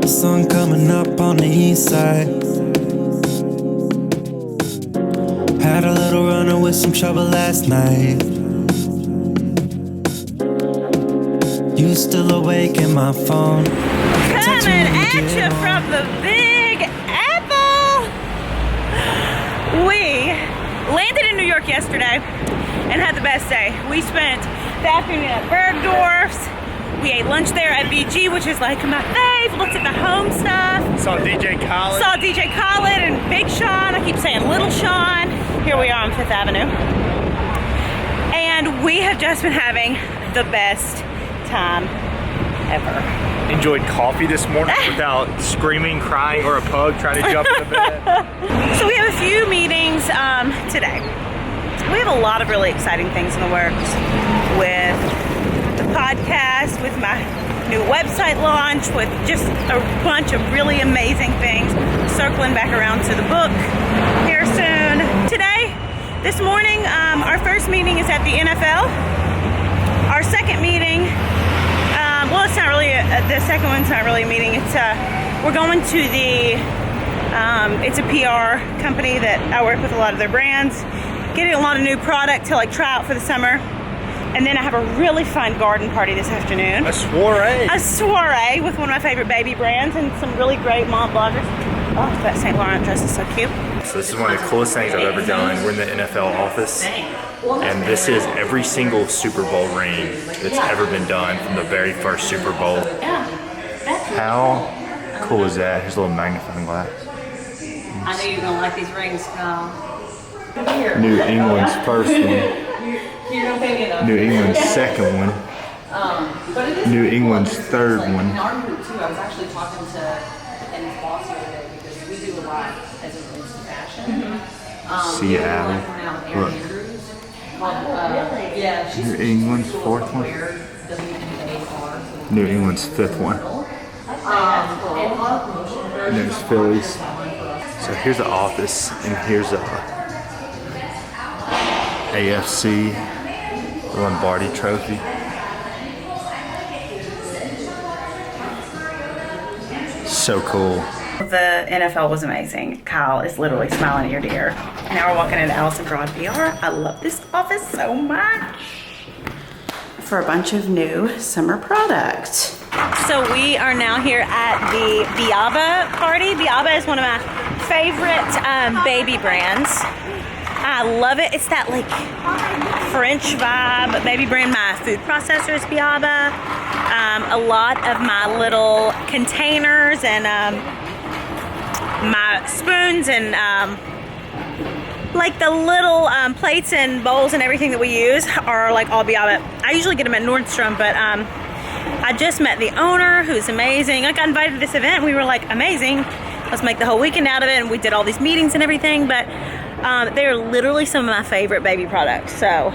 The sun coming up on the east side. Had a little runner with some trouble last night. You still awake in my phone. Coming at you from the Big Apple. We landed in New York yesterday and had the best day. We spent the afternoon at Bergdorf's. We ate lunch there at BG, which is like my fave. Looked at the home stuff. Saw DJ Khaled. Saw DJ Khaled and Big Sean. I keep saying Little Sean. Here we are on Fifth Avenue. And we have just been having the best time ever. Enjoyed coffee this morning without screaming, crying, or a pug trying to jump in the bed. So we have a few meetings today. We have a lot of really exciting things in the works with the podcast, with my new website launch, with just a bunch of really amazing things. Circling back around to the book here soon. Today, this morning, our first meeting is at the NFL. Our second meeting, well, it's not really, the second one's not really a meeting. It's, we're going to the, it's a PR company that I work with a lot of their brands, getting a lot of new product to like try out for the summer. And then I have a really fun garden party this afternoon. A soiree. A soiree with one of my favorite baby brands and some really great mom bloggers. Oh, that St. Laurent dress is so cute. So this is one of the coolest things I've ever done. We're in the NFL office, and this is every single Super Bowl ring that's ever been done from the very first Super Bowl. How cool is that? Here's a little magnifying glass. I knew you were gonna like these rings, Kyle. New England's first one. New England's second one. New England's third one. In our group too, I was actually talking to Eddie's boss the other day because we do a lot as it relates to fashion. Seattle. Look. New England's fourth one. New England's fifth one. And there's Phillies. So here's the office, and here's a AFC Lombardi Trophy. So cool. The NFL was amazing. Kyle is literally smiling ear to ear. Now we're walking into Allison Broad VR. I love this office so much. For a bunch of new summer products. So we are now here at the Biaba party. Biaba is one of my favorite baby brands. I love it. It's that like French vibe baby brand. My food processor is Biaba. A lot of my little containers and my spoons and like the little plates and bowls and everything that we use are like all Biaba. I usually get them at Nordstrom, but I just met the owner, who's amazing. I got invited to this event and we were like, amazing. Let's make the whole weekend out of it. And we did all these meetings and everything, but they're literally some of my favorite baby products. So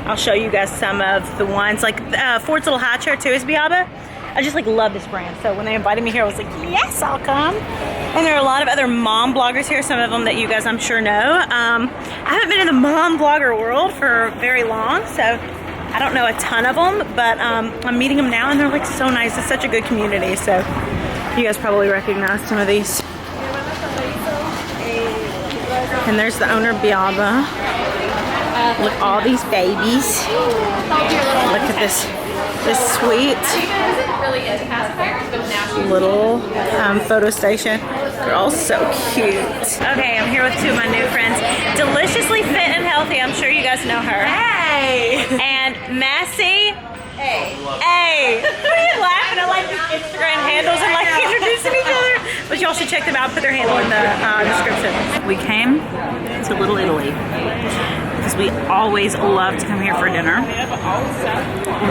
I'll show you guys some of the ones. Like Ford's little high chair too is Biaba. I just like love this brand. So when they invited me here, I was like, yes, I'll come. And there are a lot of other mom bloggers here. Some of them that you guys I'm sure know. I haven't been in the mom blogger world for very long, so I don't know a ton of them, but I'm meeting them now and they're like so nice. It's such a good community. So you guys probably recognize some of these. And there's the owner of Biaba. Look, all these babies. Look at this sweet little photo station. They're all so cute. Okay, I'm here with two of my new friends. Deliciously Fit and Healthy. I'm sure you guys know her. Hey! And Massey. Hey. Hey. What are you laughing at? Like these Instagram handles and like introducing each other. But y'all should check them out. Put their handle in the description. We came to Little Italy because we always love to come here for dinner.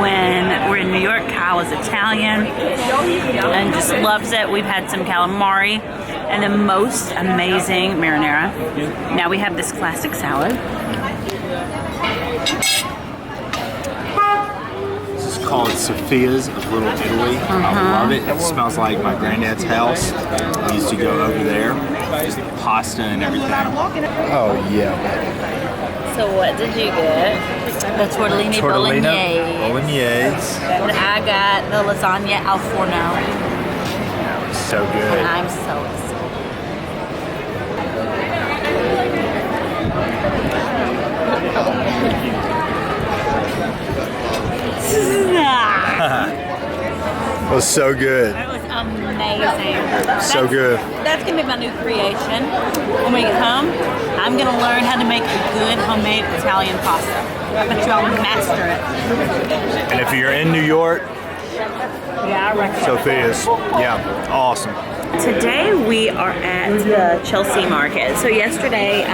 When we're in New York, Kyle is Italian and just loves it. We've had some calamari and the most amazing marinara. Now we have this classic salad. This is called Sophia's of Little Italy. I love it. It smells like my granddad's house. We used to go over there. Just pasta and everything. Oh yeah. So what did you get? The tortellini bolognese. Bolognese. And I got the lasagna al forno. so good. And I'm so It was so good. It was amazing. So good. That's gonna be my new creation. When we get home, I'm gonna learn how to make a good homemade Italian pasta. But y'all master it. And if you're in New York, Yeah, I reckon. Sophia's. Yeah, awesome. Today we are at the Chelsea Market. So yesterday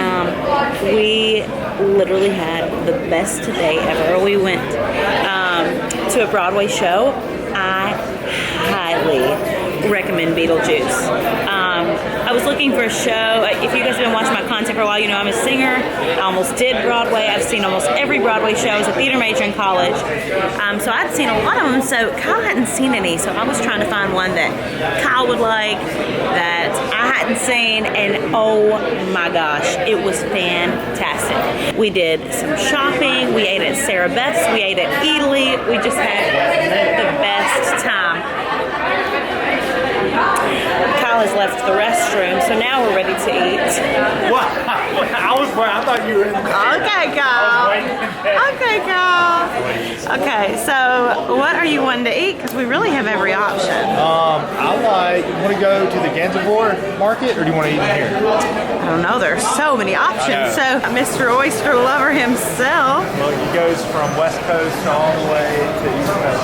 we literally had the best day ever. We went to a Broadway show. I highly recommend Beetlejuice. I was looking for a show. If you guys have been watching my content for a while, you know I'm a singer. I almost did Broadway. I've seen almost every Broadway show. I was a theater major in college. So I'd seen a lot of them. So Kyle hadn't seen any. So I was trying to find one that Kyle would like, that I hadn't seen. And oh my gosh, it was fantastic. We did some shopping. We ate at Sarah Beth's. We ate at Italy. We just had the best time. Kyle has left the restroom, so now we're ready to eat. What? I thought you were in the Okay, Kyle. Okay, Kyle. Okay, so what are you wanting to eat? Because we really have every option. You want to go to the Gansevoort market, or do you want to eat in here? I don't know, there's so many options. So Mr. Oyster Lover himself. Well, it goes from West Coast all the way to East Coast.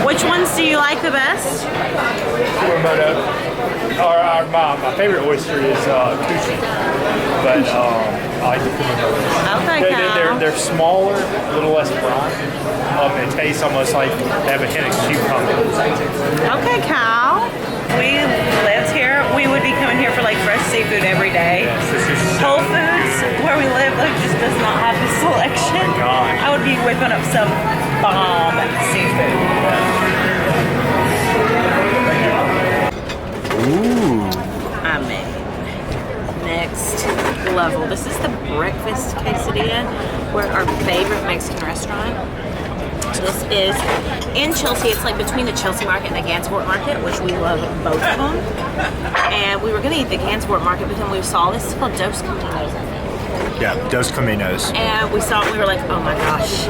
Which ones do you like the best? My favorite oyster is Kushi, but I like the Kumamoto. Okay, Kyle. They're smaller, a little less brine. They taste almost like they have a hint of cucumber. Okay, Kyle. We lived here. We would be coming here for like fresh seafood every day. Whole Foods, where we live, like just does not have the selection. gosh. I would be whipping up some bomb seafood. Ooh. I mean, next level. This is the breakfast quesadilla. We're at our favorite Mexican restaurant. This is in Chelsea. It's like between the Chelsea Market and the Gansevoort Market, which we love both of them. And we were going to eat the Gansevoort Market, but then we saw this. It's called Dos Caminos, I think. Yeah, Dos Caminos. And we saw it and we were like, oh my gosh.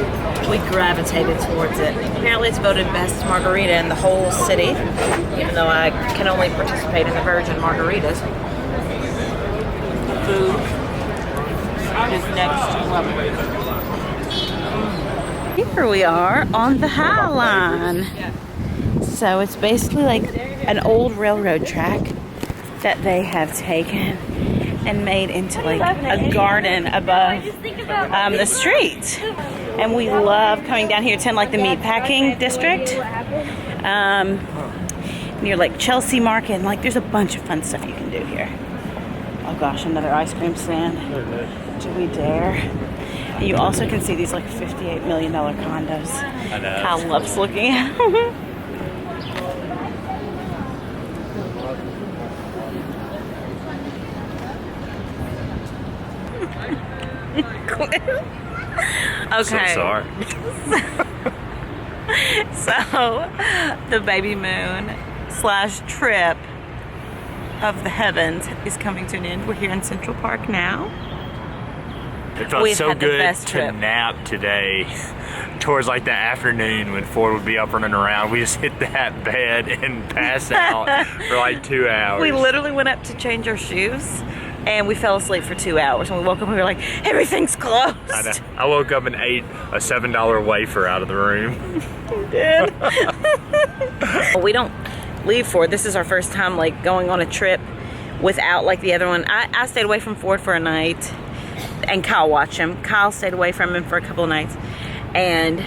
We gravitated towards it. Apparently it's voted best margarita in the whole city, even though I can only participate in the virgin margaritas. Food is next level. Here we are on the High Line. So it's basically like an old railroad track that they have taken and made into like a garden above the street. And we love coming down here to like the meatpacking district near like Chelsea Market, and like there's a bunch of fun stuff you can do here. Oh gosh, another ice cream stand. Do we dare? And you also can see these like $58 million condos. I know. Kyle loves looking at them. Okay. So sorry. So, the Babymoon / trip of the heavens is coming to an end. We're here in Central Park now. It felt We've so had the good best to trip. nap today. Towards like the afternoon when Ford would be up running around, we just hit that bed and pass out for like 2 hours. We literally went up to change our shoes and we fell asleep for 2 hours. When we woke up, we were like, everything's closed. I know. I woke up and ate a $7 wafer out of the room. Did. We don't leave Ford. This is our first time like going on a trip without like the other one. I stayed away from Ford for a night and Kyle watched him. Kyle stayed away from him for a couple of nights and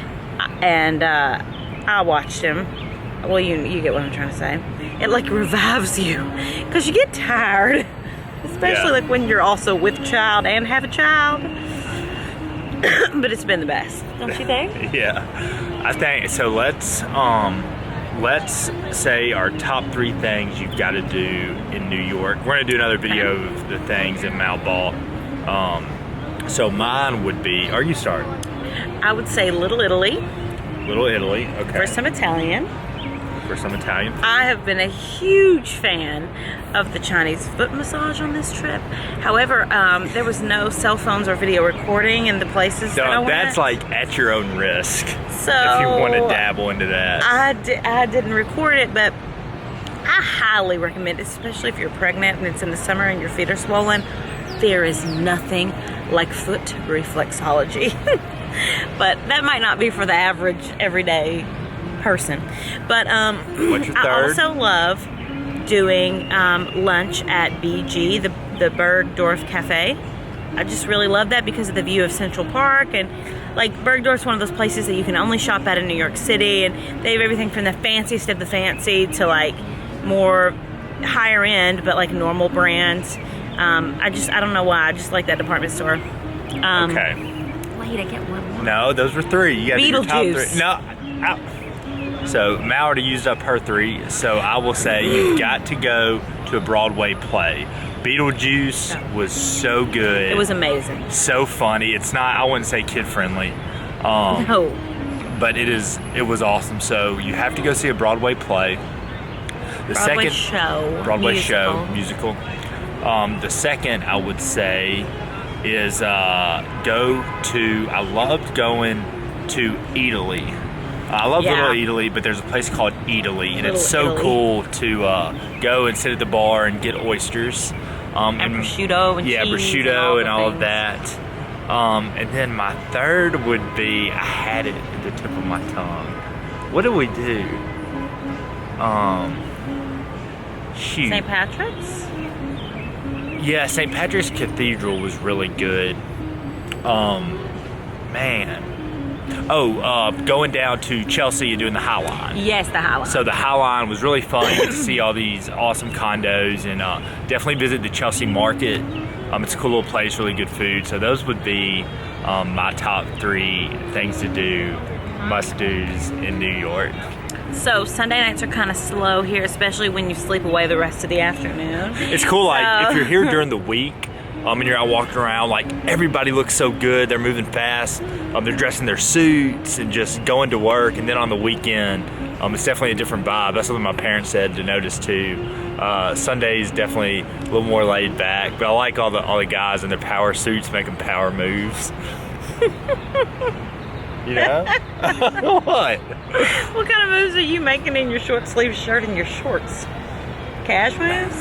I watched him. Well, you get what I'm trying to say. It like revives you because you get tired, especially like when you're also with child and have a child. But it's been the best, don't you think? Yeah, I think so. Let's say our top 3 things you've got to do in New York. We're gonna do another video of the things that Mal bought. So mine would be. Are you starting? I would say Little Italy Little Italy. Okay. for some Italian. or some Italian food. I have been a huge fan of the Chinese foot massage on this trip. However, there was no cell phones or video recording in the places that I went. That's like at your own risk. So if you want to dabble into that. I didn't record it, but I highly recommend it, especially if you're pregnant and it's in the summer and your feet are swollen. There is nothing like foot reflexology. But that might not be for the average everyday person. But What's your third? I also love doing lunch at BG, the Bergdorf Cafe. I just really love that because of the view of Central Park, and like Bergdorf's one of those places that you can only shop at in New York City, and they have everything from the fanciest of the fancy to like more higher end but like normal brands. I don't know why, I just like that department store. Okay. Wait, I get one more. No, those were 3. You got to do your top 3. Beetlejuice. No. So Mallory used up her 3. So I will say you've got to go to a Broadway play. Beetlejuice was so good. It was amazing. So funny. It's not, I wouldn't say kid friendly. No. But it was awesome. So you have to go see a Broadway play. The Broadway second show. Broadway musical. show musical. The second I would say is I loved going to Italy. I love Yeah. Little Italy, but there's a place called Italy, and Little it's so Italy. cool to go and sit at the bar and get oysters. And prosciutto and yeah, cheese prosciutto and all the of that. And then my third would be, I had it at the tip of my tongue. What do we do? Shoot. St. Patrick's? Yeah, St. Patrick's Cathedral was really good. Man. Going down to Chelsea and doing the High Line. Yes, the High Line. So the High Line was really fun. You get to see all these awesome condos, and definitely visit the Chelsea Market. It's a cool little place, really good food. So those would be my top 3 things to do, must-dos in New York. So Sunday nights are kind of slow here, especially when you sleep away the rest of the afternoon. It's cool, like if you're here during the week, and you're out walking around, like everybody looks so good, they're moving fast, they're dressed in their suits and just going to work. And then on the weekend, it's definitely a different vibe. That's something my parents said to notice too. Sunday's definitely a little more laid back, but I like all the guys in their power suits making power moves. You know? What? What kind of moves are you making in your short sleeve shirt and your shorts? Cash moves?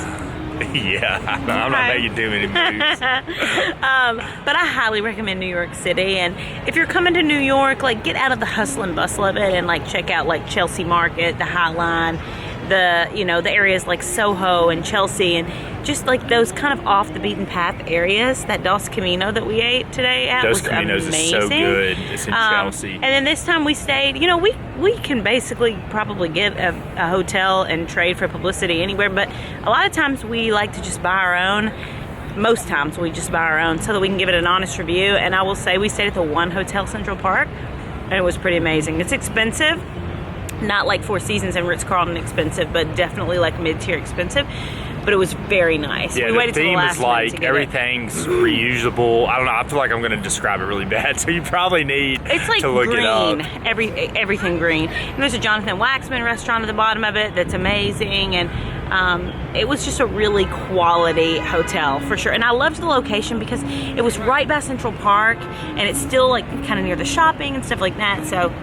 Yeah, I'm not making too many moves. But I highly recommend New York City, and if you're coming to New York, like get out of the hustle and bustle of it and like check out like Chelsea Market, the High Line, the areas like Soho and Chelsea, and just like those kind of off the beaten path areas. That Dos Camino that we ate today at Dos was Caminos amazing. is so good. It's in Chelsea. And then this time we stayed, we can basically probably get a hotel and trade for publicity anywhere, but a lot of times we like to just buy our own. Most times we just buy our own so that we can give it an honest review. And I will say we stayed at the One Hotel Central Park, and it was pretty amazing. It's expensive. Not like Four Seasons and Ritz-Carlton expensive, but definitely like mid-tier expensive. But it was very nice. Yeah, we waited the till the theme last is minute to like get everything's reusable. I don't know. I feel like I'm going to describe it really bad, so you probably need It's like to look green, it up. everything green. And there's a Jonathan Waxman restaurant at the bottom of it that's amazing, and it was just a really quality hotel for sure. And I loved the location because it was right by Central Park, and it's still like kind of near the shopping and stuff like that. So.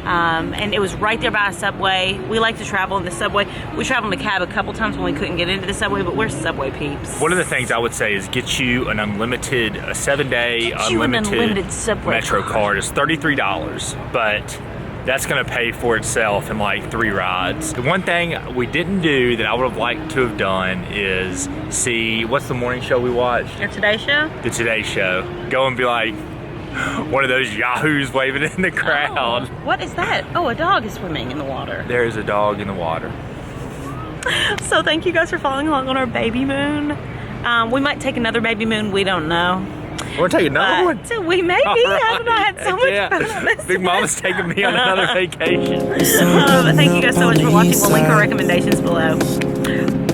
And it was right there by a subway. We like to travel in the subway. We traveled in a cab a couple times when we couldn't get into the subway, but we're subway peeps. One of the things I would say is get you a 7-day unlimited subway Metro card. It's $33, but that's going to pay for itself in like 3 rides. The one thing we didn't do that I would have liked to have done is see, what's the morning show we watched? Your Today Show? The Today Show. Go and be like one of those yahoos waving in the crowd. Oh, what is that? Oh, a dog is swimming in the water. There is a dog in the water. So thank you guys for following along on our Babymoon. We might take another Babymoon. We don't know. We're taking another one. So we maybe. I don't know. I had so much fun on this. Big Mama's taking me on another vacation. Thank you guys so much for watching. We'll link our recommendations below.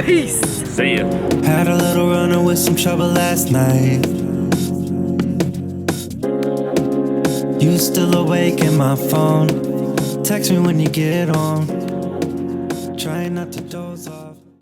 Peace. See ya. Had a little run with some trouble last night. You still awake in my phone. Text me when you get home. Trying not to doze off.